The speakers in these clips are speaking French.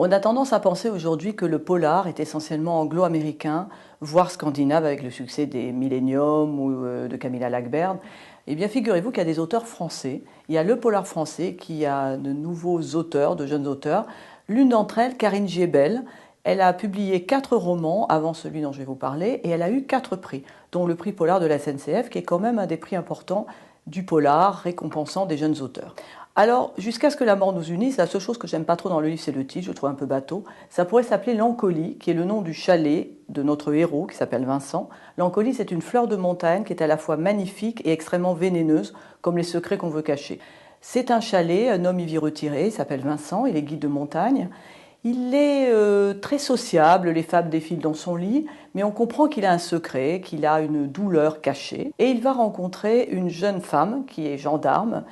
On a tendance à penser aujourd'hui que le polar est essentiellement anglo-américain, voire scandinave avec le succès des Millennium ou de Camilla Lagerberg. Eh bien, figurez-vous qu'il y a des auteurs français. Il y a le polar français qui a de nouveaux auteurs, de jeunes auteurs. L'une d'entre elles, Karine Giebel, elle a publié 4 romans avant celui dont je vais vous parler et elle a eu 4 prix, dont le prix polar de la SNCF qui est quand même un des prix importants du polar récompensant des jeunes auteurs. Alors, jusqu'à ce que la mort nous unisse, la seule chose que j'aime pas trop dans le livre, c'est le titre, je le trouve un peu bateau. Ça pourrait s'appeler L'Ancolie, qui est le nom du chalet de notre héros, qui s'appelle Vincent. L'Ancolie, c'est une fleur de montagne qui est à la fois magnifique et extrêmement vénéneuse, comme les secrets qu'on veut cacher. C'est un chalet, un homme y vit retiré, il s'appelle Vincent, il est guide de montagne. Il est très sociable, les femmes défilent dans son lit, mais on comprend qu'il a un secret, qu'il a une douleur cachée. Et il va rencontrer une jeune femme qui est gendarme,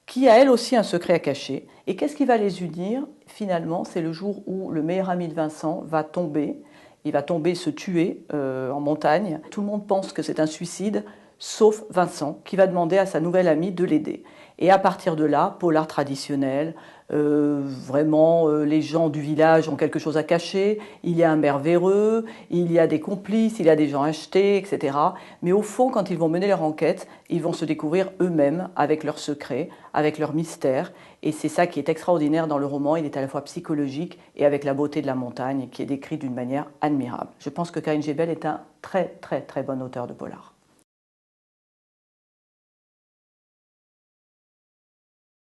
qui a elle aussi un secret à cacher. Et qu'est-ce qui va les unir? Finalement, c'est le jour où le meilleur ami de Vincent va tomber. Il va tomber, se tuer en montagne. Tout le monde pense que c'est un suicide, sauf Vincent, qui va demander à sa nouvelle amie de l'aider. Et à partir de là, polar traditionnel, vraiment les gens du village ont quelque chose à cacher, il y a un maire véreux, il y a des complices, il y a des gens achetés, etc. Mais au fond, quand ils vont mener leur enquête, ils vont se découvrir eux-mêmes avec leurs secrets, avec leurs mystères. Et c'est ça qui est extraordinaire dans le roman, il est à la fois psychologique et avec la beauté de la montagne qui est décrite d'une manière admirable. Je pense que Karine Giebel est un très très très bon auteur de polar.